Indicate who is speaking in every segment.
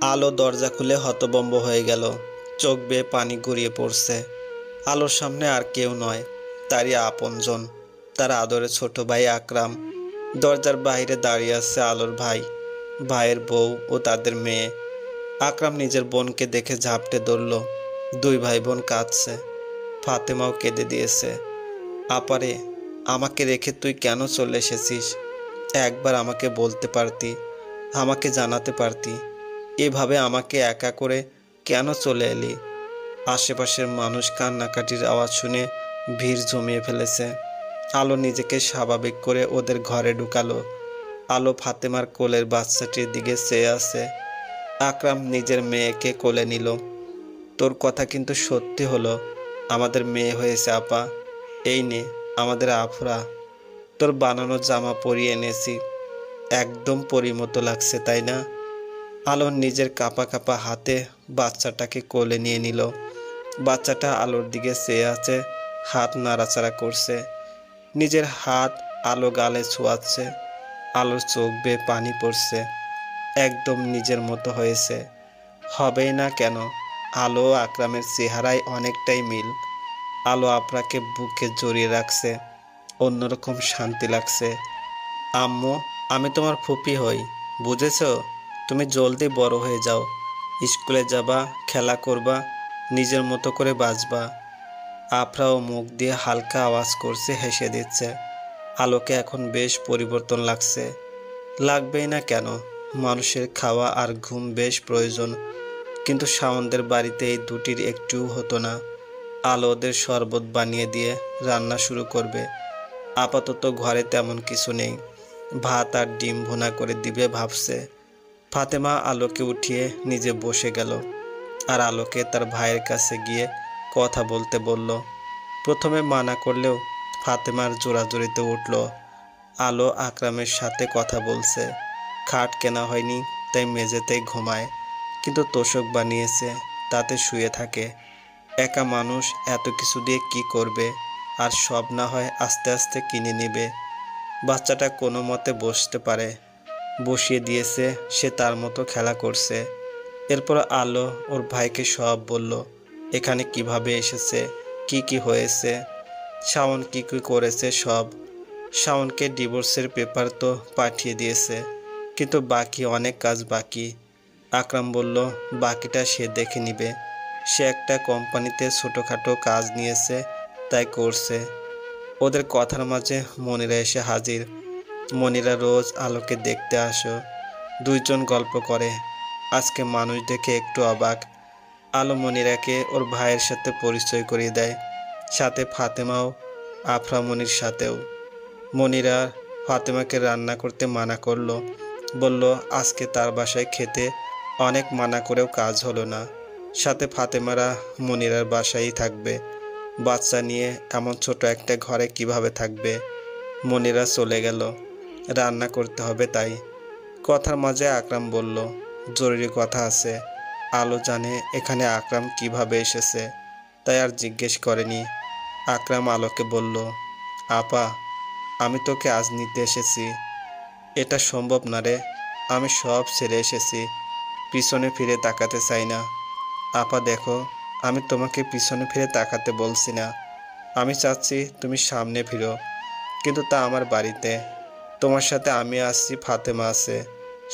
Speaker 1: আলো দরজা খুলে হতভম্ব হয়ে গেল। চোখ বেয়ে পানি গড়িয়ে পড়ছে। আলোর সামনে আর কেউ নয়, তারই আপনজন, তার আদরের ছোট ভাই আকরাম। দরজার বাইরে দাঁড়িয়ে আছে আলোর ভাই, ভাইয়ের বউ ও তাদের মেয়ে। আকরাম নিজের বোনকে দেখে ঝাপটে ধরল। দুই ভাই বোন কাঁদছে, ফাতেমাও কেঁদে দিয়েছে। আপারে, আমাকে রেখে তুই কেন চলে এসেছিস? একবার আমাকে বলতে পারতি, আমাকে জানাতে পারতি। এভাবে আমাকে একা করে কেন চলে এলি? আশেপাশের মানুষ কান্নাকাটির আওয়াজ শুনে ভিড় জমিয়ে ফেলেছে। আলো নিজেকে স্বাভাবিক করে ওদের ঘরে ঢুকালো। আলো ফাতেমার কোলের বাচ্চাটির দিকে চেয়ে আছে। আকরাম নিজের মেয়েকে কোলে নিল। তোর কথা কিন্তু সত্যি হলো, আমাদের মেয়ে হয়েছে আপা। এই নে আমাদের আফরা, তোর বানানো জামা পরিয়ে এনেছি। একদম পরীর মতো লাগছে, তাই না? আলোর নিজের কাঁপা কাঁপা হাতে বাচ্চাটাকে কোলে নিয়ে নিল। বাচ্চাটা আলোর দিকে চেয়ে আছে, হাত নাড়াচাড়া করছে। নিজের হাত আলো গালে ছোঁয়াচ্ছে। আলোর চোখ বেয়ে পানি পড়ছে। একদম নিজের মতো হয়েছে, হবেই না কেন? আলো ও আকরামের চেহারায় অনেকটাই মিল। আলো আপনাকে বুকে জড়িয়ে রাখছে, অন্যরকম শান্তি লাগছে। আম্মু, আমি তোমার ফুপি হই, বুঝেছ? তুমি জলদি বড় হয়ে যাও, স্কুলে যাবা, খেলা করবা, নিজের মতো করে বাঁচবা। আফরাও মুখ দিয়ে হালকা আওয়াজ করছে, হেসে দিচ্ছে। আলোকে এখন বেশ পরিবর্তন লাগছে। লাগবেই না কেন? মানুষের খাওয়া আর ঘুম বেশ প্রয়োজন, কিন্তু শাওনদের বাড়িতে এই দুটির একটুও হতো না। আলো ওদের শরবত বানিয়ে দিয়ে রান্না শুরু করবে। আপাতত ঘরে তেমন কিছু নেই, ভাত আর ডিম ভুনা করে দিবে ভাবছে। ফাতেমা আলোকে উঠিয়ে নিজে বসে গেল, আর আলোকে তার ভাইয়ের কাছে গিয়ে কথা বলতে বলল। প্রথমে মানা করলেও ফাতেমার জোরাজুরিতে উঠল। আলো আকরামের সাথে কথা বলছে। খাট কেনা হয়নি, তাই মেঝেতেই ঘুমায়, কিন্তু তোশক বানিয়েছে, তাতে শুয়ে থাকে। একা মানুষ এত কিছু দিয়ে কি করবে? আর সব না হয় আস্তে আস্তে কিনে নেবে। বাচ্চাটা কোনো মতে বসতে পারে, বসিয়ে দিয়েছে, সে তার মতো খেলা করছে। এরপর আলো ওর ভাইকে সব বলল, এখানে কিভাবে এসেছে, কি কি হয়েছে, শাওন কি কি করেছে সব। শাওনকে ডিভোর্সের পেপার তো পাঠিয়ে দিয়েছে, কিন্তু বাকি অনেক কাজ বাকি। আকরাম বলল বাকিটা সে দেখে নিবে। সে একটা কোম্পানিতে ছোটোখাটো কাজ নিয়েছে, তাই করছে। ওদের কথার মাঝে মনিরা এসে হাজির। মনিরা রোজ আলোকে দেখতে আসো, দুইজন গল্প করে। আজকে মানুষ দেখে একটু অবাক। আলো মনিরাকে ওর ভাইয়ের সাথে পরিচয় করিয়ে দেয়, সাথে ফাতেমাও, আফরা মনির সাথেও। মনিরা ফাতেমাকে রান্না করতে মানা করলো, বলল আজকে তার বাসায় খেতে অনেক মানা করেও কাজ হলো না। সাথে ফাতেমারা মনিরার বাসায়ই থাকবে। বাচ্চা নিয়ে এমন ছোট একটা ঘরে কিভাবে থাকবে? মনিরা চলে গেল, রান্না করতে হবে তাই। কথার মাঝে আকরাম বলল, জরুরি কথা আছে। আলো জানে এখানে আকরাম কিভাবে এসেছে, তাই আর জিজ্ঞেস করেনি। আকরাম আলোকে বলল, আপা, আমি তোকে আজ নিতে এসেছি। এটা সম্ভব না রে, আমি সব ছেড়ে এসেছি, পিছনে ফিরে তাকাতে চাই না। আপা দেখো, আমি তোমাকে পিছনে ফিরে তাকাতে বলছি না, আমি চাচ্ছি তুমি সামনে ফিরো, কিন্তু তা আমার বাড়িতে। তোমার সাথে আমি আসছি, ফাতেমা আছে,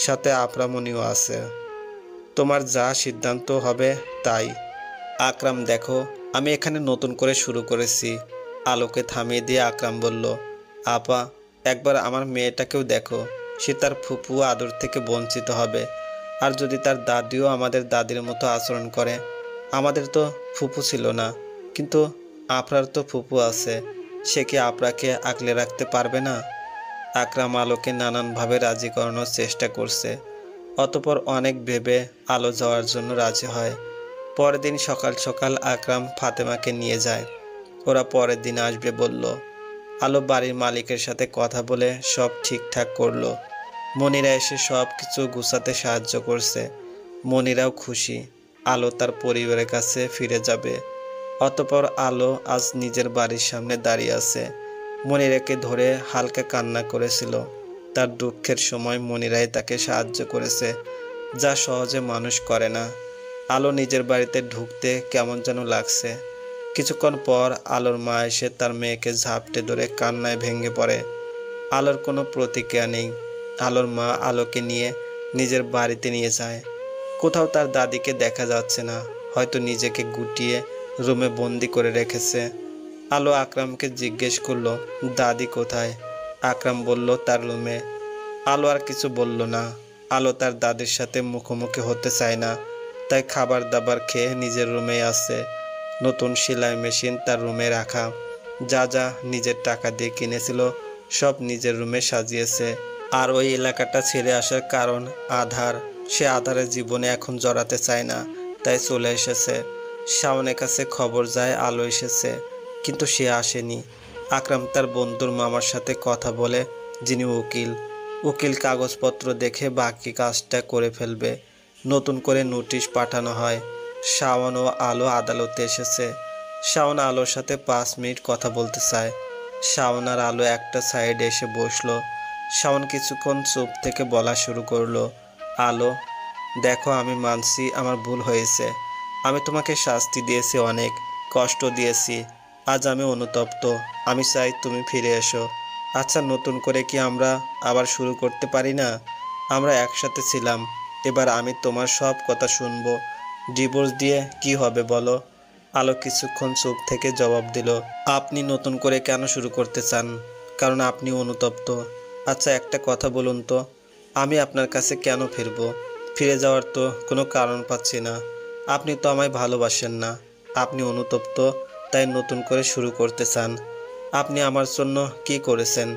Speaker 1: সাথে আফরামনিও আছে। তোমার যা সিদ্ধান্ত হবে তাই। আকরাম দেখো, আমি এখানে নতুন করে শুরু করেছি। আলোকে থামিয়ে দিয়ে আকরাম বলল, আপা, একবার আমার মেয়েটাকেও দেখো। সে তার ফুপু আদর থেকে বঞ্চিত হবে। আর যদি তার দাদিও আমাদের দাদির মতো আচরণ করে। আমাদের তো ফুপু ছিল না, কিন্তু আফরার তো ফুপু আছে, সে কি আফরাকে আগলে রাখতে পারবে না? আকরাম আলোকে নানানভাবে রাজি করানোর চেষ্টা করছে। অতপর অনেক ভেবে আলো যাওয়ার জন্য রাজি হয়। পরের দিন সকাল সকাল আকরাম ফাতেমাকে নিয়ে যায়। ওরা পরের দিন আসবে বলল। আলো বাড়ির মালিকের সাথে কথা বলে সব ঠিকঠাক করলো। মনিরা এসে সব কিছু গুছাতে সাহায্য করছে। মনিরাও খুশি, আলো তার পরিবারের কাছে ফিরে যাবে। অতপর আলো আজ নিজের বাড়ির সামনে দাঁড়িয়ে আছে। মনিরাকে ধরে হালকা কান্না করেছিল। তার দুঃখের সময় মনিরাই তাকে সাহায্য করেছে। যা সহজে মানুষ করে না। আলো নিজের বাড়িতে ঢুকতে কেমন যেন লাগছে। কিছুক্ষণ পর আলোর মা এসে তার মেয়েকে ঝাপটে ধরে কান্নায় ভেঙে পড়ে। আলোর কোনো প্রতিক্রিয়া নেই। আলোর মা আলোকে নিয়ে নিজের বাড়িতে নিয়ে যায়। কোথাও তার দাদিকে দেখা যাচ্ছে না, হয়তো নিজেকে গুটিয়ে রুমে বন্দি করে রেখেছে। আলো আকরামকে জিজ্ঞেস করলো, দাদি কোথায়? আকরাম বলল, তার রুমে। আলো আর কিছু বলল না। আলো তার দাদির সাথে মুখোমুখি হতে চায় না, তাই খাবার দাবার খেয়ে নিজের রুমেই আছে। নতুন সেলাই মেশিন তার রুমে রাখা। যা যা নিজের টাকা দিয়ে কিনেছিল সব নিজের রুমে সাজিয়েছে। আর ওই এলাকাটা ছেড়ে আসার কারণ আধার। সে আধারের জীবনে এখন জড়াতে চায় না, তাই চলে এসেছে। শাওনের কাছে খবর যায় আলো এসেছে, কিন্তু সে আসেনি। আকরাম তার বন্ধুর মামার সাথে কথা বলে, যিনি উকিল। উকিল কাগজপত্র দেখে বাকি কাজটা করে ফেলবে। নতুন করে নোটিশ পাঠানো হয়। শাওন ও আলো আদালতে এসেছে। শাওন আলোর সাথে 5 মিনিট কথা বলতে চায়। শাওন আর আলো একটা সাইডে এসে বসলো। শাওন কিছুক্ষণ চুপ থেকে বলা শুরু করলো, আলো, দেখো, আমি মানছি আমার ভুল হয়েছে। আমি তোমাকে শাস্তি দিয়েছি, অনেক কষ্ট দিয়েছি। আজ আমি অনুতপ্ত। আমি চাই তুমি ফিরে এসো। আচ্ছা, নতুন করে কি আমরা আবার শুরু করতে পারি না? আমরা একসাথে ছিলাম, এবার আমি তোমার সব কথা শুনবো। ডিভোর্স দিয়ে কি হবে বলো? আলো কিছুক্ষণ চুপ থেকে জবাব দিল, আপনি নতুন করে কেন শুরু করতে চান? কারণ আপনি অনুতপ্ত। আচ্ছা, একটা কথা বলুন তো, আমি আপনার কাছে কেন ফিরবো? ফিরে যাওয়ার তো কোনো কারণ পাচ্ছি না। আপনি তো আমায় ভালোবাসেন না। আপনি অনুতপ্ত, তাই নতুন করে শুরু করতে চান। আপনি আমার জন্য কি করেছেন?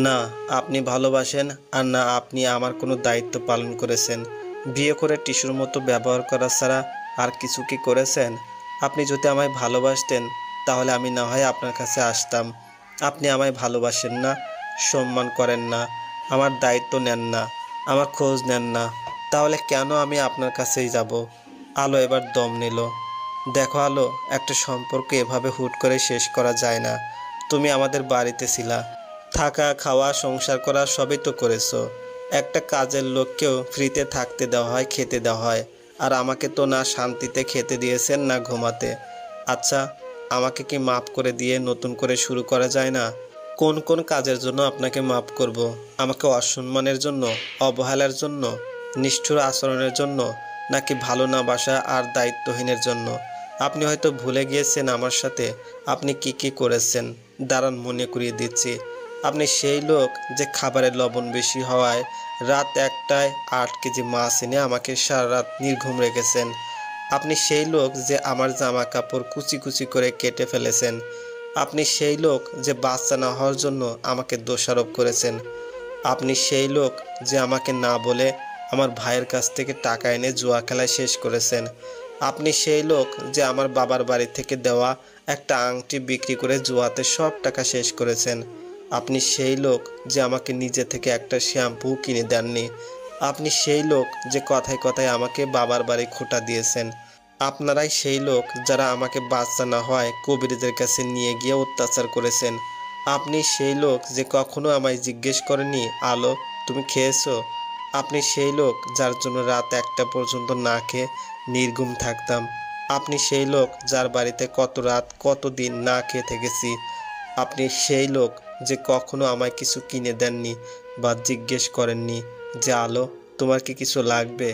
Speaker 1: না আপনি ভালোবাসেন, আর না আপনি আমার কোনো দায়িত্ব পালন করেছেন। বিয়ে করে টিস্যুর মতো ব্যবহার করা ছাড়া আর কিছু কি করেছেন? আপনি যদি আমায় ভালোবাসতেন তাহলে আমি না হয় আপনার কাছে আসতাম। আপনি আমায় ভালোবাসেন না, সম্মান করেন না, আমার দায়িত্ব নেন না, আমার খোঁজ নেন না, তাহলে কেন আমি আপনার কাছেই যাব? আলো এবার দম নিল। দেখো আলো, একটা সম্পর্ক এভাবে হুট করে শেষ করা যায় না। তুমি আমাদের বাড়িতে ছিলা, থাকা খাওয়া সংসার করা সবই তো করেছো। একটা কাজের লোককেও ফ্রিতে থাকতে দেওয়া হয়, খেতে দেওয়া হয়, আর আমাকে তো না শান্তিতে খেতে দিয়েছেন না ঘুমাতে। আচ্ছা, আমাকে কি মাফ করে দিয়ে নতুন করে শুরু করা যায় না? কোন কোন কাজের জন্য আপনাকে মাফ করব? আমাকে অসম্মানের জন্য, অবহেলার জন্য, নিষ্ঠুর আচরণের জন্য, নাকি ভালো না বাসা আর দায়িত্বহীনের জন্য? আপনি হয়তো ভুলে গিয়েছেন আমার সাথে আপনি কি কি করেছেন। দাঁড়ান, মনে করিয়ে দিচ্ছি। আপনি সেই লোক যে খাবারের লবণ বেশি হওয়ায় রাত 1টায় 8 কেজি মাছ এনে আমাকে সারা রাত নির্ঘুম রেখেছেন। আপনি সেই লোক যে আমার জামা কাপড় কুচি কুচি করে কেটে ফেলেছেন। আপনি সেই লোক যে বাচ্চা না হওয়ার জন্য আমাকে দোষারোপ করেছেন। আপনি সেই লোক যে আমাকে না বলে আমার ভাইয়ের কাছ থেকে টাকা এনে জুয়া খেলায় শেষ করেছেন। আপনি সেই লোক যে আমার বাবার বাড়ি থেকে দেওয়া একটা আংটি বিক্রি করে জুয়াতে সব টাকা শেষ করেছেন। আপনি সেই লোক যে আমাকে নিজে থেকে একটা শ্যাম্পু কিনে দেননি। আপনি সেই লোক যে কথায় কথায় আমাকে বাবার বাড়ি খোঁটা দিয়েছেন। আপনারাই সেই লোক যারা আমাকে বাচ্চা না হয় কবিরাজের কাছে নিয়ে গিয়ে অত্যাচার করেছেন। আপনি সেই লোক যে কখনো আমায় জিজ্ঞেস করেনি, আলো তুমি খেয়েছো? আপনি সেই লোক যার জন্য রাত 1টা পর্যন্ত না খেয়ে নির্ঘুম থাকতাম। আপনি সেই লোক যার বাড়িতে কত রাত কত দিন না খেয়ে থেকেছি। আপনি সেই লোক যে কখনো আমায় কিছু কিনে দেননি বা জিজ্ঞেস করেননি যে আলো তোমার কি কিছু লাগবে।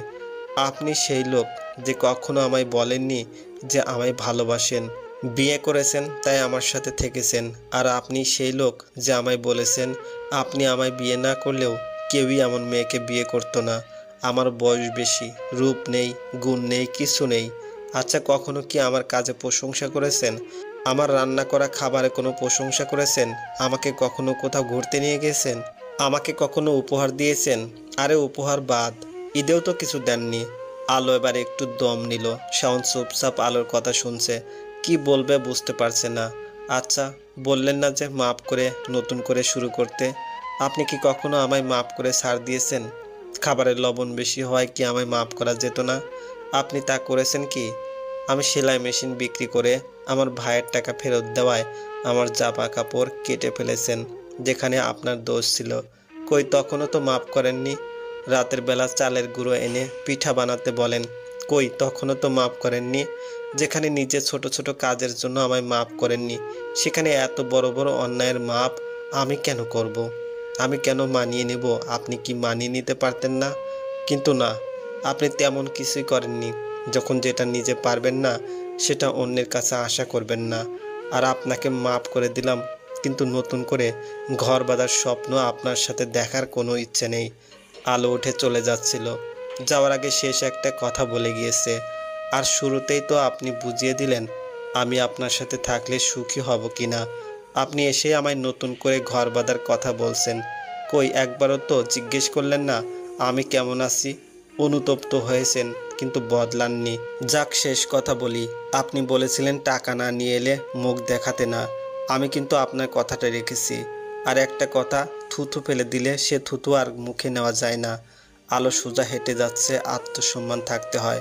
Speaker 1: আপনি সেই লোক যে কখনো আমায় বলেননি যে আমায় ভালোবাসেন। বিয়ে করেছেন তাই আমার সাথে থেকেছেন। আর আপনি সেই লোক যে আমায় বলেছেন আপনি আমায় বিয়ে না করলেও কেউই এমন মেয়েকে বিয়ে করতো না। আমার বয়স বেশি, রূপ নেই, গুণ নেই, কিছু নেই। আচ্ছা, কখনো কি আমার কাজে প্রশংসা করেছেন? আমার রান্না করা খাবারে কোনো প্রশংসা করেছেন? আমাকে কখনো কোথাও ঘুরতে নিয়ে গেছেন? আমাকে কখনো উপহার দিয়েছেন? আরে উপহার বাদ, ঈদেও তো কিছু দেননি। আলো এবার একটু দম নিল। শাওন চুপচাপ আলোর কথা শুনছে, কি বলবে বুঝতে পারছে না। আচ্ছা, বললেন না যে মাফ করে নতুন করে শুরু করতে? আপনি কি কখনো আমায় মাফ করে ছাড় দিয়েছেন? খাবারের লবণ বেশি হয় কি আমায় মাফ করা যেত না? আপনি তা করেছেন কি? আমি সেলাই মেশিন বিক্রি করে আমার ভাইয়ের টাকা ফেরত দেওয়ায় আমার জামা কাপড় কেটে ফেলেছেন, যেখানে আপনার দোষ ছিল। কই তখনও তো মাফ করেননি। রাতের বেলা চালের গুঁড়ো এনে পিঠা বানাতে বলেন। কই, তখনও তো মাফ করেননি। যেখানে নিজে ছোট ছোট কাজের জন্য আমায় মাফ করেননি, সেখানে এত বড় বড় অন্যায়ের মাপ আমি কেন করব? আমি কেন মানিয়ে নেব? আপনি কি মানিয়ে নিতে পারতেন না? কিন্তু না, আপনি তেমন কিছুই করেননি। যখন যেটা নিজে পারবেন না, সেটা অন্যের কাছে আশা করবেন না। আর আপনাকে মাফ করে দিলাম, কিন্তু নতুন করে ঘর বাঁধার স্বপ্ন আপনার সাথে দেখার কোনো ইচ্ছে নেই। আলো উঠে চলে যাচ্ছিল, যাওয়ার আগে শেষ একটা কথা বলে গিয়েছে। আর শুরুতেই তো আপনি বুঝিয়ে দিলেন আমি আপনার সাথে থাকলে সুখী হব কিনা। আপনি এসে আমায় নতুন করে ঘর বাঁধার কথা বলছেন। কই, একবারও তো জিজ্ঞেস করলেন না আমি কেমন আছি? অনুতপ্ত হয়েছেন কিন্তু বদলাননি। যাক, শেষ কথা বলি। আপনি বলেছিলেন টাকা না নিয়ে এলে মুখ দেখাতে না। আমি কিন্তু আপনার কথাটা রেখেছি। আর একটা কথা, থুথু ফেলে দিলে সে থুথু আর মুখে নেওয়া যায় না। আলো সোজা হেঁটে যাচ্ছে। আত্মসম্মান থাকতে হয়,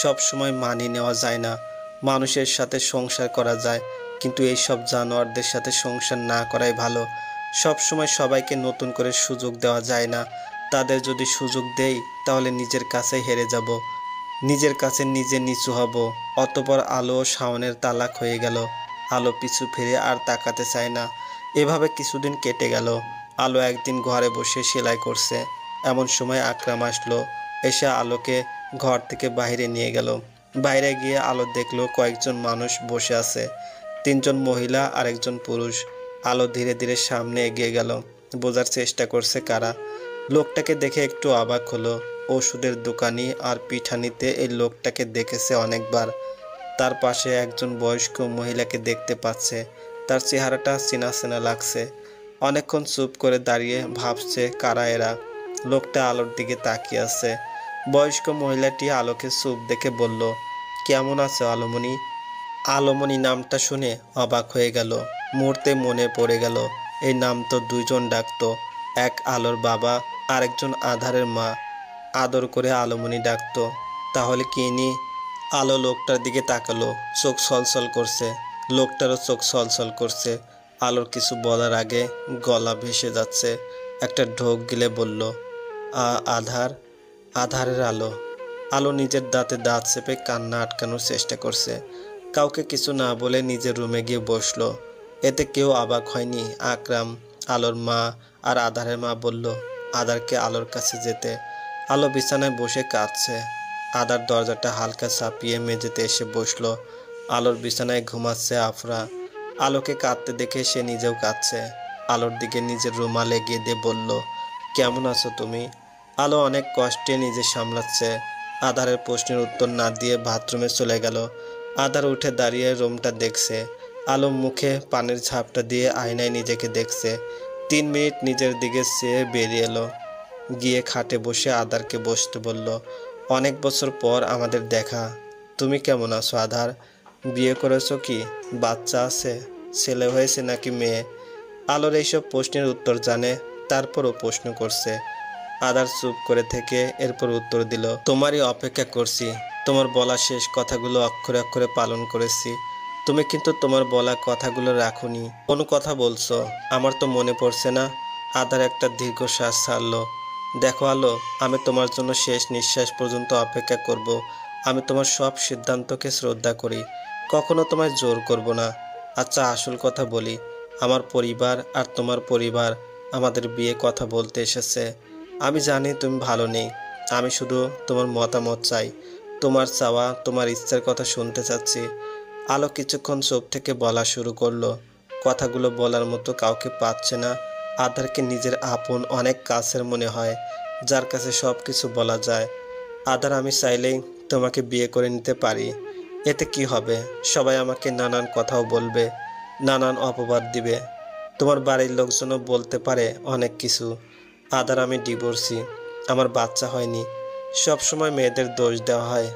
Speaker 1: সব সময় মানিয়ে নেওয়া যায় না। মানুষের সাথে সংসার করা যায়, কিন্তু এই সব জানোয়ারদের সাথে সংসার না করাই ভালো। সব সময় সবাইকে নতুন করে সুযোগ দেওয়া যায় না। তাদের যদি সুযোগ দেই, তাহলে নিজের কাছেই হেরে যাব, নিজের কাছে নিজে নিচু হব। অতঃপর আলো ও শাওনের তালাক হয়ে গেল। আলো পিছু ফিরে আর তাকাতে চায় না। এভাবে কিছুদিন কেটে গেল। আলো একদিন ঘরে বসে সেলাই করছে। এমন সময় আকরাম আসলো। এসে আলোকে ঘর থেকে বাইরে নিয়ে গেল। বাইরে গিয়ে আলো দেখলো কয়েকজন মানুষ বসে আছে, তিনজন মহিলা আর একজন পুরুষ। আলো ধীরে ধীরে সামনে এগিয়ে গেল, বোঝার চেষ্টা করছে কারা। লোকটাকে দেখে একটু অবাক হলো। ওষুধের দোকানি আর পিঠানিতে এই লোকটাকে দেখেছে অনেকবার। তার পাশে একজন বয়স্ক মহিলাকে দেখতে পাচ্ছে। তার চেহারাটা চেনা চেনা লাগছে। অনেকক্ষণ চুপ করে দাঁড়িয়ে ভাবছে কারা এরা। লোকটা আলোর দিকে তাকিয়ে আছে। বয়স্ক মহিলাটি আলোকে চুপ দেখে বলল, কেমন আছো আলোমণি? আলোমণি নামটা শুনে অবাক হয়ে গেল। মুহূর্তে মনে পড়ে গেল এই নাম তো দুইজন ডাকতো, এক আলোর বাবা, আরেকজন আধারের মা। আদর করে আলোমণি ডাকতো। তাহলে কি ইনি? আলো লোকটার দিকে তাকালো। চোখ ছলছল করছে। লোকটারও চোখ ছলছল করছে। আলোর কিছু বলার আগে গলা ভেসে যাচ্ছে। একটা ঢোক গিলে বলল, আধার। আধারের আলো। আলো নিজের দাঁতে দাঁত চেপে কান্না আটকানোর চেষ্টা করছে। কাউকে কিছু না বলে নিজের রুমে গিয়ে বসলো। এতে কেউ অবাক হয়নি। আকরাম, আলোর মা আর আধারের মা বলল আধারকে আলোর কাছে যেতে। আলো বিছানায় বসে কাঁদছে। আধার দরজাটা হালকা চাপিয়ে মেঝেতে এসে বসলো। আলোর বিছানায় ঘুমাচ্ছে আফরা। আলোকে কাঁদতে দেখে সে নিজেও কাঁদছে। আলোর দিকে নিজের রুমাল এগিয়ে দিয়ে বলল, কেমন আছো তুমি? আলো অনেক কষ্টে নিজে সামলাচ্ছে। আধারের প্রশ্নের উত্তর না দিয়ে বাথরুমে চলে গেল। আধার উঠে দাঁড়িয়ে রুমটা দেখছে। আলো মুখে পানির ঝাপটা দিয়ে আয়নায় নিজেকে দেখছে। 3 মিনিট নিজের দিকে চেয়ে বেরিয়ে এলো। গিয়ে খাটে বসে আধারকে বসতে বলল, অনেক বছর পর আমাদের দেখা। তুমি কেমন আছো আধার? বিয়ে করেছো কি? বাচ্চা আছে? ছেলে হয়েছে নাকি মেয়ে? আলোর এইসব প্রশ্নের উত্তর জানে, তারপরও প্রশ্ন করছে। আধার চুপ করে থেকে এরপর উত্তর দিল, তোমারই অপেক্ষা করছি। তোমার বলা শেষ কথাগুলো অক্ষরে অক্ষরে পালন করেছি। তুমি কিন্তু তোমার বলা কথাগুলো রাখোনি। কোনো কথা বলছো? আমার তো মনে পড়ছে না। আধার একটা দীর্ঘশ্বাস ছাড়লো। দেখো আলো, আমি তোমার জন্য শেষ নিঃশ্বাস পর্যন্ত অপেক্ষা করব। আমি তোমার সব সিদ্ধান্তকে শ্রদ্ধা করি, কখনো তোমায় জোর করব না। আচ্ছা, আসল কথা বলি। আমার পরিবার আর তোমার পরিবার আমাদের বিয়ে কথা বলতে এসেছে। আমি জানি তুমি ভালো নেই। আমি শুধু তোমার মতামত চাই। তোমার চাওয়া, তোমার ইচ্ছার কথা শুনতে চাচ্ছি। আলো কিছুক্ষণ চুপ থেকে বলা শুরু করলো। কথাগুলো বলার মতো কাউকে পাচ্ছে না। আধারকে নিজের আপন, অনেক কাছের মনে হয়, যার কাছে সব কিছু বলা যায়। আধার, আমি চাইলেই তোমাকে বিয়ে করে নিতে পারি। এতে কি হবে? সবাই আমাকে নানান কথাও বলবে, নানান অপবাদ দিবে। তোমার বাড়ির লোকজনও বলতে পারে অনেক কিছু। আধার, আমি ডিভোর্সি, আমার বাচ্চা হয়নি। সব সময় মেয়েদের দোষ দেওয়া হয়।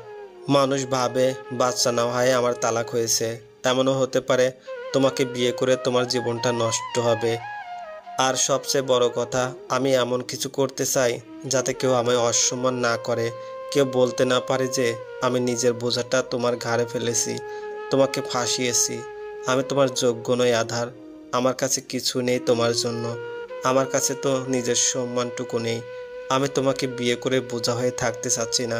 Speaker 1: মানুষ ভাবে বাচ্চা না হয় আমার তালাক হয়েছে। এমনও হতে পারে তোমাকে বিয়ে করে তোমার জীবনটা নষ্ট হবে। আর সবচেয়ে বড় কথা, আমি এমন কিছু করতে চাই যাতে কেউ আমায় অসম্মান না করে, কেউ বলতে না পারে যে আমি নিজের বোঝাটা তোমার ঘাড়ে ফেলেছি, তোমাকে ফাঁসিয়েছি। আমি তোমার যোগ্য নই আধার। আমার কাছে কিছু নেই তোমার জন্য। আমার কাছে তো নিজের সম্মানটুকু নেই। আমি তোমাকে বিয়ে করে বোঝা হয়ে থাকতে চাচ্ছি না,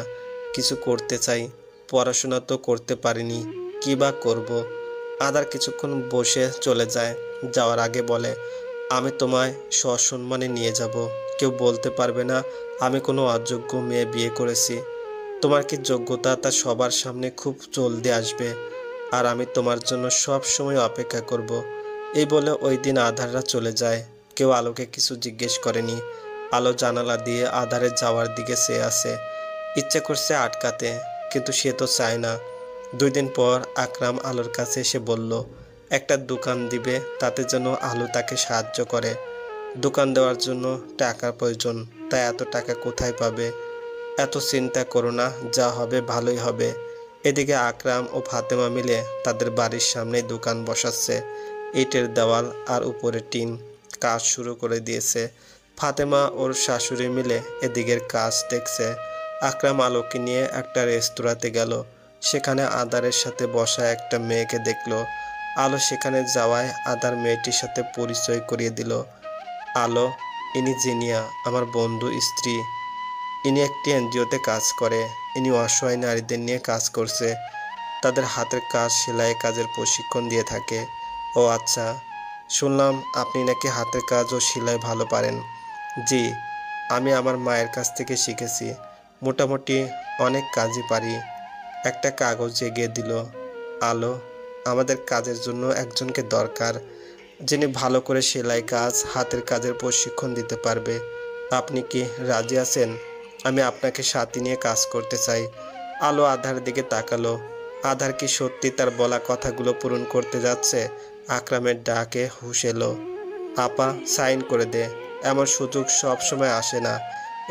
Speaker 1: কিছু করতে চাই। পড়াশোনা তো করতে পারিনি, কী বা করব। আদার কিছুক্ষণ বসে চলে যায়। যাওয়ার আগে বলে, আমি তোমায় সসম্মানে নিয়ে যাব। কেউ বলতে পারবে না আমি কোনো অযোগ্য মেয়ে বিয়ে করেছি। তোমার কি যোগ্যতা তা সবার সামনে খুব জলদি আসবে, আর আমি তোমার জন্য সব সময় অপেক্ষা করব। এই বলে ওই দিন আধাররা চলে যায়। কেউ আলোকে কিছু জিজ্ঞেস করেনি। আলো জানালা দিয়ে আধারে যাওয়ার দিকে চেয়ে আছে। ইচ্ছে করছে আটকাতে, কিন্তু সে তো চায় না। 2 দিন পর আকরাম আলোর কাছে এসে বলল, একটা দোকান দিবে, তাতে যেন আলো তাকে সাহায্য করে। দোকান দেওয়ার জন্য টাকার প্রয়োজন, তাই এত টাকা কোথায় পাবে? এত চিন্তা করো না, যা হবে ভালোই হবে। এদিকে আকরাম ও ফাতেমা মিলে তাদের বাড়ির সামনে দোকান বসাচ্ছে। ইটের দেওয়াল আর উপরে টিন, কাজ শুরু করে দিয়েছে। ফাতেমা ওর শাশুড়ি মিলে এদিকের কাজ দেখছে। আকরাম আলোকে নিয়ে একটা রেস্তোরাঁতে গেল। সেখানে আদারের সাথে বসা একটা মেয়েকে দেখলো। আলো সেখানে যাওয়ায় আদার মেয়েটির সাথে পরিচয় করিয়ে দিল। আলো, ইনি জিনিয়া, আমার বন্ধু স্ত্রী। ইনি একটি এনজিওতে কাজ করে। ইনি অসহায় নারীদের নিয়ে কাজ করছে। তাদের হাতের কাজ, সেলাই কাজের প্রশিক্ষণ দিয়ে থাকে। ও আচ্ছা, শুনলাম আপনি নাকি হাতের কাজ ও সেলাই ভালো পারেন। জি, আমি আমার মায়ের কাছ থেকে শিখেছি। মোটামুটি অনেক কাজই পারি। একটা কাগজ এগিয়ে দিল। আলো, আমাদের কাজের জন্য একজনকে দরকার, যিনি ভালো করে সেলাই কাজ, হাতের কাজের প্রশিক্ষণ দিতে পারবে। আপনি কি রাজি আছেন? আমি আপনাকে সাথে নিয়ে কাজ করতে চাই। আলো আধার দিকে তাকালো। আধার কি সত্যি তার বলা কথাগুলো পূরণ করতে যাচ্ছে? আকরামের ডাকে হুঁশ এলো। আপা, সাইন করে দে। এমন সুযোগ সব সময় আসে না।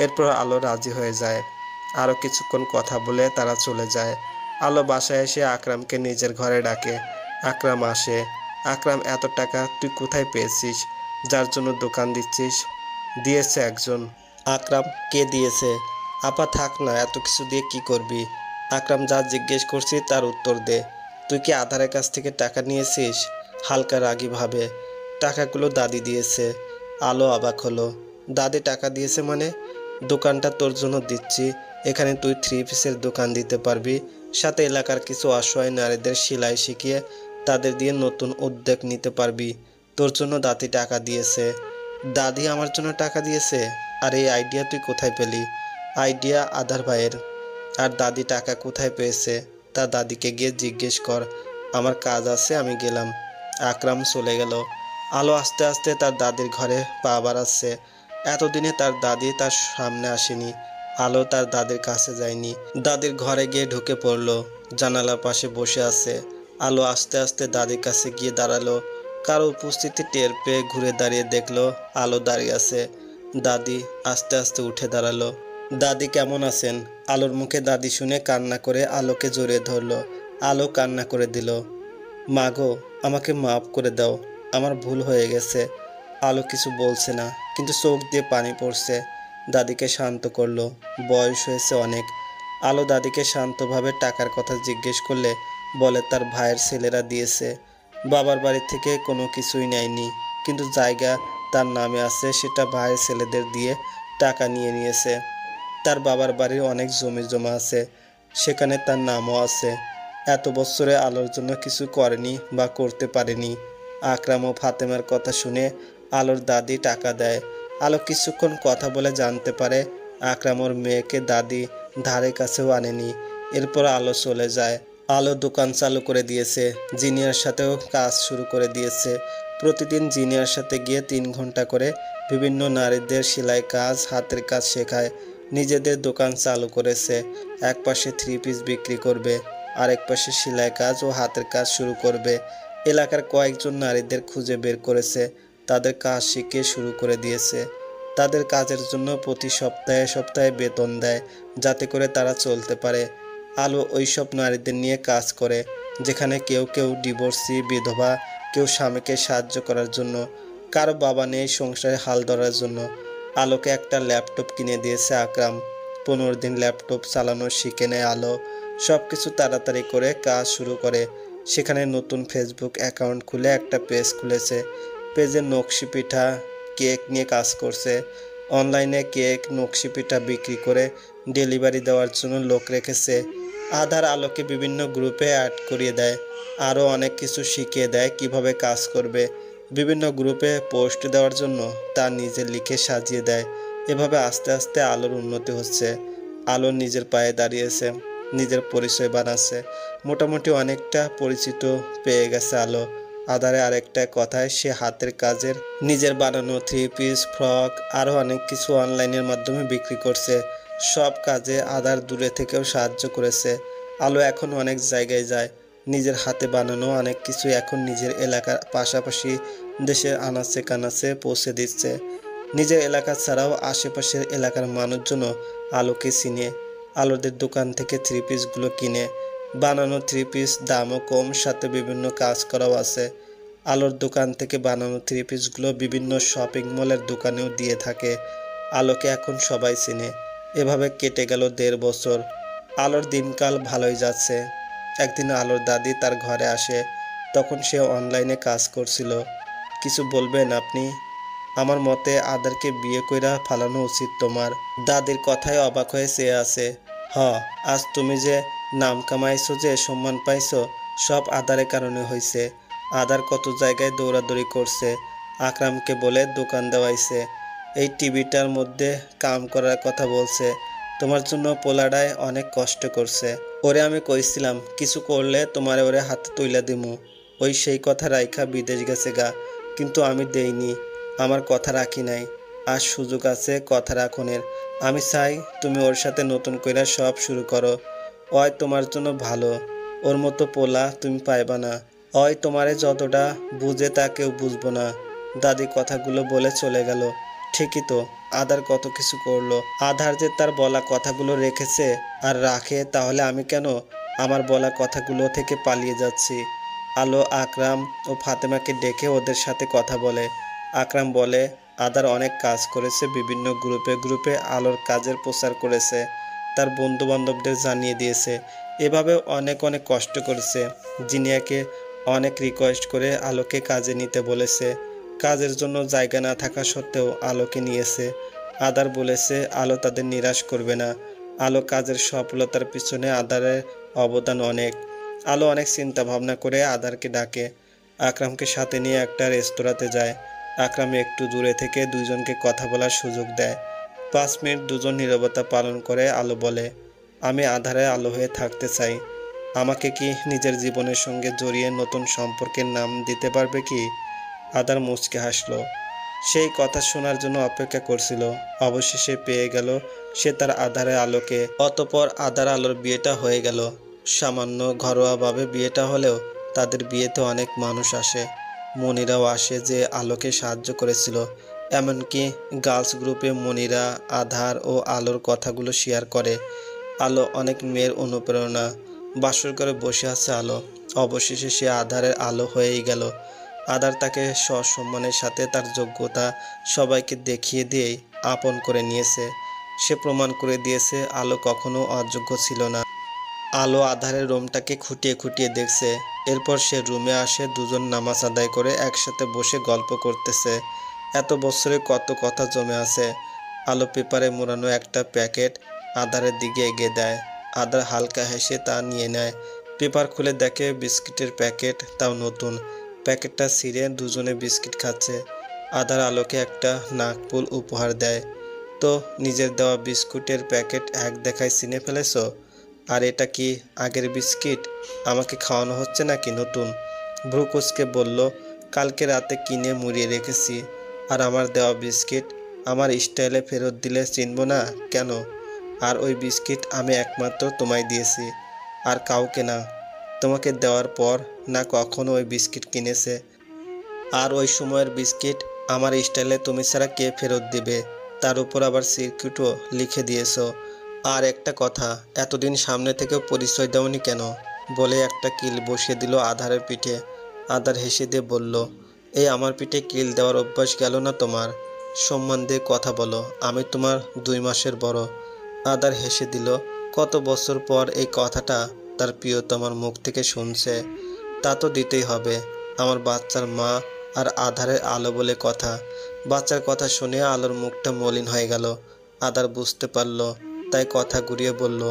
Speaker 1: এরপর আলো রাজি হয়ে যায়। আরও কিছুক্ষণ কথা বলে তারা চলে যায়। আলো বাসায় এসে আকরামকে নিজের ঘরে ডাকে। আকরাম আসে। আকরাম, এত টাকা তুই কোথায় পেয়েছিস? যার জন্য দোকান দিচ্ছিস? দিয়েছে একজন। আকরাম, কে দিয়েছে? আপা থাক না, এত কিছু দিয়ে কি করবি? আকরাম, যা জিজ্ঞেস করছি তার উত্তর দে। তুই কি আধারের কাছ থেকে টাকা নিয়েছিস? হালকা রাগী ভাবে, টাকাগুলো দাদি দিয়েছে। আলো অবাক হলো। দাদি টাকা দিয়েছে মানে? দোকানটা তোর জন্য দিচ্ছি। এখানে তুই 3 পিসের দোকান দিতে পারবি, সাথে এলাকার কিছু অসহায় নারীদের সেলাই শিখিয়ে তাদের দিয়ে নতুন উদ্যোগ নিতে পারবি। তোর জন্য দাদি টাকা দিয়েছে। দাদি আমার জন্য টাকা দিয়েছে? আর এই আইডিয়া তুই কোথায় পেলি? আইডিয়া আধার ভাইয়ের। আর দাদি টাকা কোথায় পেয়েছে তা দাদিকে গিয়ে জিজ্ঞেস কর। আমার কাজ আছে, আমি গেলাম। আকরাম চলে গেল। আলো আস্তে আস্তে তার দাদির ঘরে পা বাড়াচ্ছে। এতদিনে তার দাদি তার সামনে আসেনি। আলো তার দাদির কাছে যায়নি। দাদির ঘরে গিয়ে ঢুকে পড়ল। জানালার পাশে বসে আছে। আলো আস্তে আস্তে দাদির কাছে গিয়ে দাঁড়ালো। কারো উপস্থিতি টের পেয়ে ঘুরে দাঁড়িয়ে দেখলো আলো দাঁড়িয়ে আছে। দাদি আস্তে আস্তে উঠে দাঁড়ালো। দাদি কেমন আছেন? আলোর মুখে দাদি শুনে কান্না করে আলোকে জড়িয়ে ধরলো। আলো কান্না করে দিল। মা গো, আমাকে মাফ করে দাও, আমার ভুল হয়ে গেছে। আলো কিছু বলছে না, কিন্তু চোখ দিয়ে পানি পড়ছে। দাদিকে শান্ত করলো। বয়স হয়েছে অনেক। আলো দাদিকে শান্তভাবে টাকার কথা জিজ্ঞেস করলে বলে তার ভাইয়ের ছেলেরা দিয়েছে। বাবার বাড়ি থেকে কোনো কিছুই নেয়নি, কিন্তু জায়গা তার নামে আছে, সেটা ভাইয়ের ছেলেদের দিয়ে টাকা নিয়ে নিয়েছে। তার বাবার বাড়ির অনেক জমি জমা আছে, সেখানে তার নামও আছে। এত বছরে আলোর জন্য কিছু করেনি বা করতে পারেনি। আকরাম ও ফাতেমার কথা শুনে আলোর দাদি টাকা দেয়। আলো কিছুক্ষণ কথা বলে জানতে পারে আকরাম ওর মেয়েকে দাদি ধারে কাছেও আনেনি। এরপর আলো চলে যায়। আলো দোকান চালু করে দিয়েছে। জিনিয়ার সাথেও কাজ শুরু করে দিয়েছে। প্রতিদিন জিনিয়ার সাথে গিয়ে 3 ঘন্টা করে বিভিন্ন নারীদের সেলাই কাজ, হাতের কাজ শেখায়। নিজেদের দোকান চালু করেছে। এক পাশে 3 পিস বিক্রি করবে, আরেক পাশে সেলাই কাজ ও হাতের কাজ শুরু করবে। এলাকার কয়েকজন নারীদের খুঁজে বের করেছে, তাদের কাজ শিখিয়ে শুরু করে দিয়েছে। তাদের কাজের জন্য প্রতি সপ্তাহে সপ্তাহে বেতন দেয়, যাতে করে তারা চলতে পারে। আলো ওইসব নারীদের নিয়ে কাজ করে, যেখানে কেউ কেউ ডিভোর্সি, বিধবা, কেউ স্বামীকে সাহায্য করার জন্য, কারো বাবা নেই সংসারে হাল ধরার জন্য। আলোকে একটা ল্যাপটপ কিনে দিয়েছে আকরাম। 15 দিন ল্যাপটপ চালানো শিখে নেয় আলো। সব কিছু তাড়াতাড়ি করে কাজ শুরু করে। সেখানে নতুন ফেসবুক অ্যাকাউন্ট খুলে একটা পেজ খুলেছে। পেজে নকশি পিঠা, কেক নিয়ে কাজ করছে। অনলাইনে কেক নকশি পিঠা বিক্রি করে ডেলিভারি দেওয়ার জন্য লোক রেখেছে। আধার আলোকে বিভিন্ন গ্রুপে অ্যাড করিয়ে দেয়, আরও অনেক কিছু শিখিয়ে দেয় কিভাবে কাজ করবে। বিভিন্ন গ্রুপে পোস্ট দেওয়ার জন্য তা নিজে লিখে সাজিয়ে দেয়। এভাবে আস্তে আস্তে আলোর উন্নতি হচ্ছে। আলো নিজের পায়ে দাঁড়িয়েছে, নিজের পরিচয় বানাচ্ছে, মোটামুটি অনেকটা পরিচিত পেয়ে গেছে আলো। আধারে আরেকটা কথায় সে হাতের কাজের নিজের বানানো থ্রি পিস ফ্রক আরও অনেক কিছু অনলাইনের মাধ্যমে বিক্রি করছে। সব কাজে আধার দূরে থেকেও সাহায্য করেছে। আলো এখন অনেক জায়গায় যায়, নিজের হাতে বানানো অনেক কিছু এখন নিজের এলাকার পাশাপাশি দেশের আনাচে কানাচে পৌঁছে দিচ্ছে। নিজের এলাকা ছাড়াও আশেপাশের এলাকার মানুষজনও আলোকে চিনে। আলোদের দোকান থেকে থ্রি পিসগুলো কিনে। বানানো থ্রি পিস দামও কম, সাথে বিভিন্ন কাজ করাও আছে। আলোর দোকান থেকে বানানো থ্রি পিসগুলো বিভিন্ন শপিং মলের দোকানেও দিয়ে থাকে। আলোকে এখন সবাই চিনে। এভাবে কেটে গেল 1.5 বছর। আলোর দিনকাল ভালোই যাচ্ছে। একদিন আলোর দাদি তার ঘরে আসে, তখন সে অনলাইনে কাজ করছিল। কিছু বলবেন আপনি? আমার মতে আদারকে বিয়ে কইরা ফালানো উচিত তোমার। দাদির কথায় অবাক হয়ে চেয়ে আছে। আজ তুমি যে নাম কামাইছো, যে সম্মান পাইছো, সব আদারের কারণে হয়েছে। আদার কত জায়গায় দৌড়াদৌড়ি করছে, আকরামকে বলে দোকান দেওয়াইছে, এই টিভিটার মধ্যে কাম করার কথা বলছে। তোমার জন্য পোলাডায় অনেক কষ্ট করছে। ওরে আমি কইছিলাম কিছু করলে তোমারে ওরে হাতে তুইলা দিমু। ওই সেই কথা রাইখা বিদেশ গেছে গা, কিন্তু আমি দেইনি, আমার কথা রাখি নাই। আজ সুযোগ আছে কথা রাখনের। আমি চাই তুমি ওর সাথে নতুন কইরা সব শুরু করো। ওই তোমার জন্য ভালো, ওর মতো পোলা তুমি পাইবা না। ওই তোমারে যতটা বুঝে তা কেউ বুঝবো না। দাদি কথাগুলো বলে চলে গেল। ঠিকই তো, আধার কত কিছু করলো। আধার যে তার বলা কথাগুলো রেখেছে আর রাখে, তাহলে আমি কেন আমার বলা কথাগুলো থেকে পালিয়ে যাচ্ছি? আলো আকরাম ও ফাতেমাকে ডেকে ওদের সাথে কথা বলে। আকরাম বলে আধার অনেক কাজ করেছে, বিভিন্ন গ্রুপে গ্রুপে আলোর কাজের প্রচার করেছে, তার বন্ধু বান্ধবদের জানিয়ে দিয়েছে। এভাবে অনেক অনেক কষ্ট করেছে। জিনিয়াকে অনেক রিকোয়েস্ট করে আলোকে কাজে নিতে বলেছে। কাজের জন্য জায়গা না থাকা সত্ত্বেও আলোকে নিয়েছে। আদার বলেছে আলো তাদের নিরাশ করবে না। আলো কাজের সফলতার পিছনে আদারের অবদান অনেক। আলো অনেক চিন্তা ভাবনা করে আদারকে ডাকে। আকরামকে সাথে নিয়ে একটা রেস্তোরাঁতে যায়। আকরাম একটু দূরে থেকে দুইজনকে কথা বলার সুযোগ দেয়। 5 মিনিট দুজন নীরবতা পালন করে আলো বলে, আমি আধারে আলো হয়ে থাকতে চাই। আমাকে কি নিজের জীবনের সঙ্গে জড়িয়ে নতুন সম্পর্কের নাম দিতে পারবে কি? আদার মুচকে হাসলো। সেই কথা শোনার জন্য অপেক্ষা করছিল। অবশেষে পেয়ে গেল সে তার আধারে আলোকে। অতঃপর আধার আলোর বিয়েটা হয়ে গেল। সামান্য ঘরোয়াভাবে বিয়েটা হলেও তাদের বিয়েতে অনেক মানুষ আসে। মনিরাও আসে, যে আলোকে সাহায্য করেছিল। এমনকি গার্লস গ্রুপে মনিরা আধার ও আলোর কথাগুলো শেয়ার করে। আলো অনেক মেয়ের অনুপ্রেরণা। বাসর করে বসে আছে আলো। অবশেষে সে আধারের আলো হয়েই গেল। আধার তাকে সসম্মানের সাথে তার যোগ্যতা সবাইকে দেখিয়ে দিয়েই আপন করে নিয়েছে। সে প্রমাণ করে দিয়েছে আলো কখনো অযোগ্য ছিল না। আলো আধারের রুমটাকে খুঁটিয়ে খুঁটিয়ে দেখছে। এরপর সে রুমে আসে। দুজন নামাজ আদায় করে একসাথে বসে গল্প করতেছে। এত বছরে কত কথা জমে আছে। আলো পেপারে মোড়ানো একটা প্যাকেট আধারের দিকে এগিয়ে দেয়। আধার হালকা হেসে তা নিয়ে নেয়। পেপার খুলে দেখে বিস্কিটের প্যাকেট, তাও নতুন। প্যাকেটটা ছিঁড়ে দুজনে বিস্কিট খাচ্ছে। আধার আলোকে একটা নাকপুল উপহার দেয়। তো নিজের দেওয়া বিস্কুটের প্যাকেট এক দেখায় চিনে ফেলেছো? আর এটা কি আগের বিস্কিট? আমাকে খাওয়ানো হচ্ছে নাকি নতুন? ভ্রুকুচকে বলল, কালকে রাতে কিনে মুড়িয়ে রেখেছি। আর আমার দেওয়া বিস্কিট আমার স্টাইলে ফেরত দিলে চিনব না কেন? আর ওই বিস্কিট আমি একমাত্র তোমায় দিয়েছি, আর কাউকে না। তোমাকে দেওয়ার পর না কখনো ওই বিস্কিট কিনেছে। আর ওই সময়ের বিস্কিট আমার স্টাইলে তুমি ছাড়া কে ফেরত দিবে? তার উপর আবার সিক্রেটও লিখে দিয়েছো। আর একটা কথা, এতদিন সামনে থেকেও পরিচয় দাওনি কেন? বলে একটা কিল বসিয়ে দিল আধারের পিঠে। আধার হেসে দিয়ে বলল, এই আমার পিঠে কিল দেওয়ার অভ্যাস গেল না তোমার? সম্মান দিয়ে কথা বলো, আমি তোমার 2 মাসের বড়। আধার হেসে দিল। কত বছর পর এই কথাটা তার প্রিয়তমার মুখ থেকে শুনছে। তা তো দিতেই হবে। আমার বাচ্চার মা আর আধারের আলো বলে কথা। বাচ্চার কথা শুনে আলোর মুখটা মলিন হয়ে গেল। আদার বুঝতে পারল, তাই কথা ঘুরিয়ে বলল,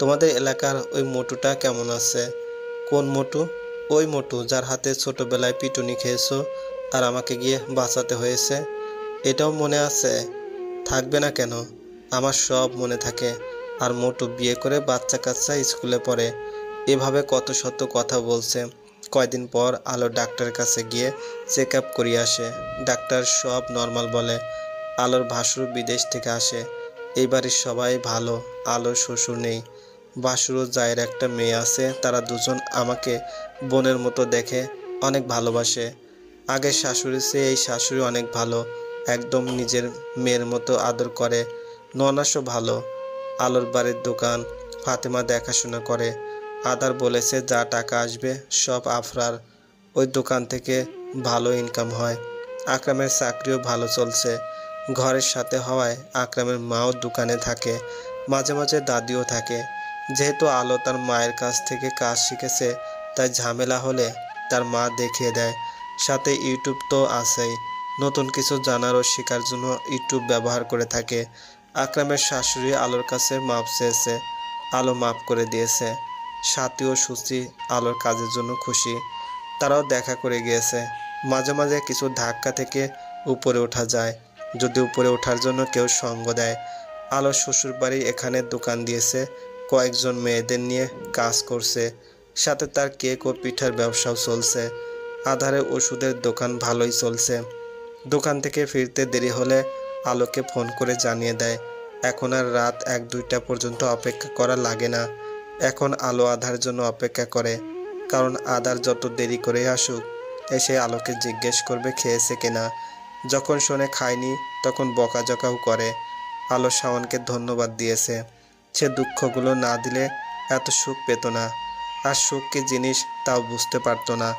Speaker 1: তোমাদের এলাকার ওই মোটুটা কেমন আছে? কোন মোটু? ওই মোটু যার হাতে ছোটবেলায় পিটুনি খেয়েছো আর আমাকে গিয়ে বাঁচাতে হয়েছে। এটাও মনে আছে? থাকবে না কেন? আমার সব মনে থাকে। আর মোটু বিয়ে করে বাচ্চা কাচ্চা স্কুলে পড়ে। এভাবে কত শত কথা বলছে। কয়দিন পর আলো ডাক্তারের কাছে গিয়ে চেক আপ করিয়ে আসে। ডাক্তার সব নর্মাল বলে। আলোর ভাসুর বিদেশ থেকে আসে। এই বাড়ির সবাই ভালো। আলোর শ্বশুর নেই। ভাসুর ও জায়ের একটা মেয়ে আছে। তারা দুজন আমাকে বোনের মতো দেখে, অনেক ভালোবাসে। আগের শাশুড়ির চেয়ে এই শাশুড়ি অনেক ভালো। একদম নিজের মেয়ের মতো আদর করে। ননাসও ভালো। আলোর বাড়ির দোকান ফাতেমা দেখাশোনা করে। আদার বলেছে যা টাকা আসবে সব আফরার। ওই দোকান থেকে ভালো ইনকাম হয়। আকরামের চাকরিও ভালো চলছে। ঘরের সাথে হওয়ায় আকরামের মাও দোকানে থাকে, মাঝে মাঝে দাদিও থাকে। যেহেতু আলো তার মায়ের কাছ থেকে কাজ শিখেছে, তাই ঝামেলা হলে তার মা দেখিয়ে দেয়। সাথে ইউটিউব তো আছেই। নতুন কিছু জানার ও শেখার জন্য ইউটিউব ব্যবহার করে থাকে। আকরামের শাশুড়ি আলোর কাছে মাপ চেয়েছে। আলো মাপ করে দিয়েছে। সাথী ও সুচি আলোর কাজের জন্য খুশি। তারাও দেখা করে গিয়েছে। মাঝে মাঝে কিছু ধাক্কা থেকে উপরে ওঠা যায়, যদি উপরে ওঠার জন্য কেউ সঙ্গ দেয়। আলোর শ্বশুরবাড়ি এখানে দোকান দিয়েছে, কয়েকজন মেয়েদের নিয়ে কাজ করছে। সাথে তার কেক ও পিঠার ব্যবসাও চলছে। আধারে ওষুধের দোকান ভালোই চলছে। দোকান থেকে ফিরতে দেরি হলে আলোকে ফোন করে জানিয়ে দেয়। এখন আর রাত 1-2টা পর্যন্ত অপেক্ষা করা লাগে না। এখন আলো আধার জন্য অপেক্ষা করে। কারণ আধার যত দেরি করে আসুক, এসে আলোকে জিজ্ঞেস করবে খেয়েছে কিনা। যখন শোনে খায়নি, তখন বকাঝকাও করে। আলো শাওনকে ধন্যবাদ দিয়েছে। সে দুঃখগুলো না দিলে এত সুখ পেত না। আর সুখ কি জিনিস তাও বুঝতে পারত না।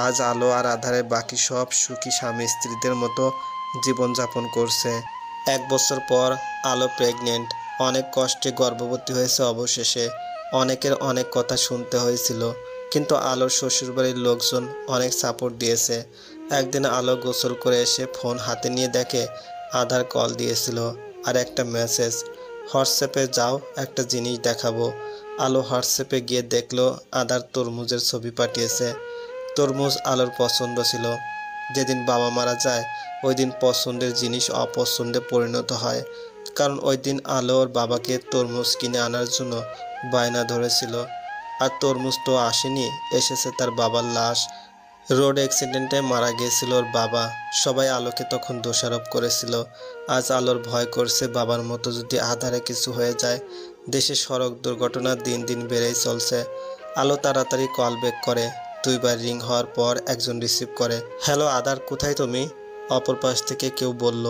Speaker 1: আজ আলো আর আধারে বাকি সব সুখী স্বামী স্ত্রীদের মতো জীবনযাপন করছে। 1 বছর পর আলো প্রেগনেন্ট। অনেক কষ্টে গর্ভবতী হয়েছে অবশেষে। অনেকের অনেক কথা শুনতে হয়েছিল, কিন্তু আলোর শ্বশুরবাড়ির লোকজন অনেক সাপোর্ট দিয়েছে। একদিন আলো গোসল করে এসে ফোন হাতে নিয়ে দেখে আধার কল দিয়েছিল আর একটা মেসেজ, হোয়াটসঅ্যাপে যাও একটা জিনিস দেখাবো। আলো হোয়াটসঅ্যাপে গিয়ে দেখলো আধার তরমুজের ছবি পাঠিয়েছে। তরমুজ আলোর পছন্দ ছিল। যেদিন বাবা মারা যায় ওই দিন পছন্দের জিনিস অপছন্দে পরিণত হয়। কারণ ওই দিন আলো ওর বাবাকে তরমুজ কিনে আনার জন্য বায়না ধরেছিল। আর তরমুজ তো আসেনি, এসেছে তার বাবার লাশ। রোড অ্যাক্সিডেন্টে মারা গিয়েছিল ওর বাবা। সবাই আলোকে তখন দোষারোপ করেছিল। আজ আলোর ভয় করছে বাবার মতো যদি আধারে কিছু হয়ে যায়। দেশে সড়ক দুর্ঘটনা দিন দিন বেড়েই চলছে। আলো তাড়াতাড়ি কল ব্যাক করে। 2বার রিং হওয়ার পর একজন রিসিভ করে। হ্যালো আধার, কোথায় তুমি? অপর পাশ থেকে কেউ বলল,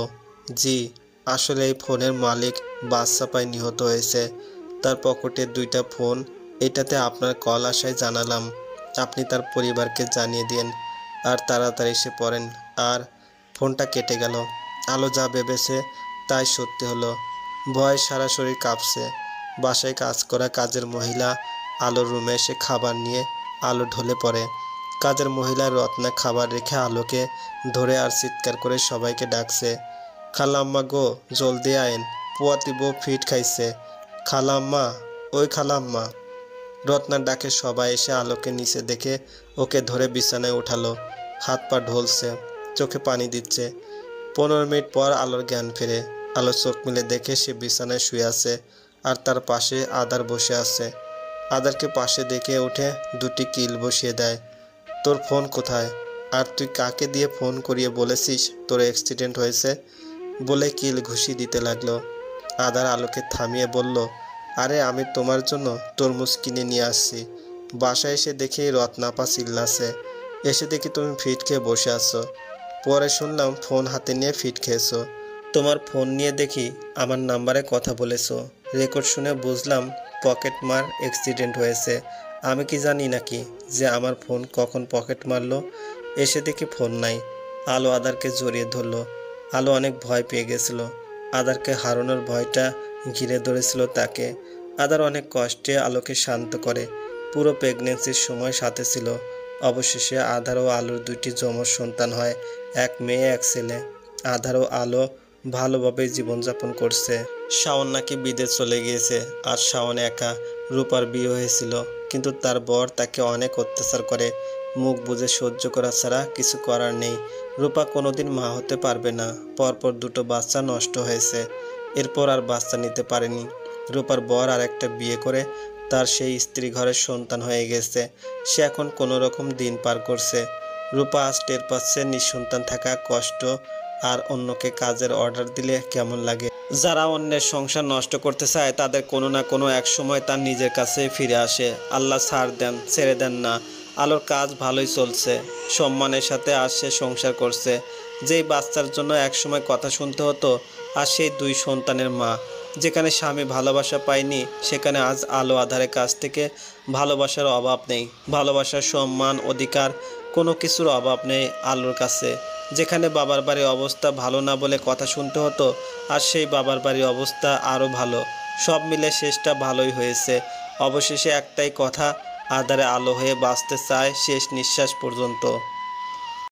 Speaker 1: জি, আসলে এই ফোনের মালিক বাস চাপায় নিহত হয়েছে। তার পকেটে 2টা ফোন। এটাতে আপনার কল আসায় জানালাম। আপনি তার পরিবারকে জানিয়ে দিন আর তাড়াতাড়ি এসে পড়েন। আর ফোনটা কেটে গেল। আলো যা ভেবেছে তাই সত্যি হলো। ভয়ে সারা শরীর কাঁপছে। বাসায় কাজ করা কাজের মহিলা আলোর রুমে এসে খাবার নিয়ে আলো ঢলে পড়ে। কাজের মহিলা রত্না খাবার রেখে আলোকে ধরে আর চিৎকার করে সবাইকে ডাকছে, খালাম্মা গো, জলদি আইন, পুয়াতি বউ ফিট খাইছে। খালাম্মা, ওই খালাম্মা। রত্নার ডাকে সবাই এসে আলোকে নিচে দেখে ওকে ধরে বিছানায় উঠালো। হাত পা ঢলছে, চোখে পানি দিচ্ছে। 15 মিনিট পর আলোর জ্ঞান ফেরে। আলো চোখ মিলে দেখে সে বিছানায় শুয়ে আছে আর তার পাশে আদার বসে আছে। আদারকে পাশে দেখে উঠে 2টি কিল বসিয়ে দেয়। তোর ফোন কোথায়? আর তুই কাকে দিয়ে ফোন করিয়ে বলেছিস তোর অ্যাক্সিডেন্ট হয়েছে? বলে কিল ঘুষি দিতে লাগলো। আদার আলোকে থামিয়ে বলল, আরে আমি তোমার জন্য তরমুজ কিনে নিয়ে আসছি। বাসায় এসে দেখি রত্নাপা চিল্লাছে। এসে দেখি তুমি ফিট খেয়ে বসে আছো। পরে শুনলাম ফোন হাতে নিয়ে ফিট খেয়েছো। তোমার ফোন নিয়ে দেখি আমার নাম্বারে কথা বলেছো। রেকর্ড শুনে বুঝলাম পকেট মার অ্যাক্সিডেন্ট হয়েছে। আমি কি জানি নাকি যে আমার ফোন কখন পকেট মারলো? এসে দেখি ফোন নাই। আলো আদারকে জড়িয়ে ধরলো। আলো অনেক ভয় পেয়ে গেছিল। আদারকে হারানোর ভয়টা ঘিরে ধরেছিল তাকে। আদার অনেক কষ্টে আলোকে শান্ত করে। পুরো প্রেগনেন্সির সময় সাথে ছিল। অবশেষে আদার ও আলোর 2টি যমজ সন্তান হয়, এক মেয়ে এক ছেলে। আধার ও আলো ভালোভাবে জীবনযাপন করছে। শাওন নাকি বিদেশ চলে গিয়েছে, আর শাওন একা। রূপার বিয়ে হয়েছিল, কিন্তু তার বর তাকে অনেক অত্যাচার করে। মুখ বুজে সহ্য করা ছাড়া কিছু করার নেই। রূপা কোনোদিন মা হতে পারবে না। পরপর দুটো বাচ্চা নষ্ট হয়েছে, এরপর আর বাচ্চা নিতে পারেনি। রূপার বর আর একটা বিয়ে করে তার সেই স্ত্রী ঘরের সন্তান হয়ে গেছে। সে এখন কোনো রকম দিন পার করছে। রূপা আজ টের পাচ্ছে নিঃসন্তান থাকা কষ্ট, আর অন্যকে কাজের অর্ডার দিলে কেমন লাগে। যারা অন্যের সংসার নষ্ট করতে চায় তাদের কোনো না কোনো এক সময় তার নিজের কাছে ফিরে আসে। আল্লাহ ছাড় দেন, ছেড়ে দেন না। আলোর কাজ ভালোই চলছে, সম্মানের সাথে আজ সে সংসার করছে। যেই বাচ্চার জন্য একসময় কথা শুনতে হতো, আর সেই দুই সন্তানের মা। যেখানে স্বামী ভালোবাসা পায়নি, সেখানে আজ আলো আধারের কাছ থেকে ভালোবাসার অভাব নেই। ভালোবাসার সম্মান অধিকার কোনো কিছুর অভাব নেই আলোর কাছে। যেখানে বাবার বাড়ির অবস্থা ভালো না বলে কথা শুনতে হতো, আর সেই বাবার বাড়ির অবস্থা আরও ভালো। সব মিলে শেষটা ভালোই হয়েছে। অবশেষে একটাই কথা, আধারে আলো হয়ে বাঁচতে চায় শেষ নিঃশ্বাস পর্যন্ত।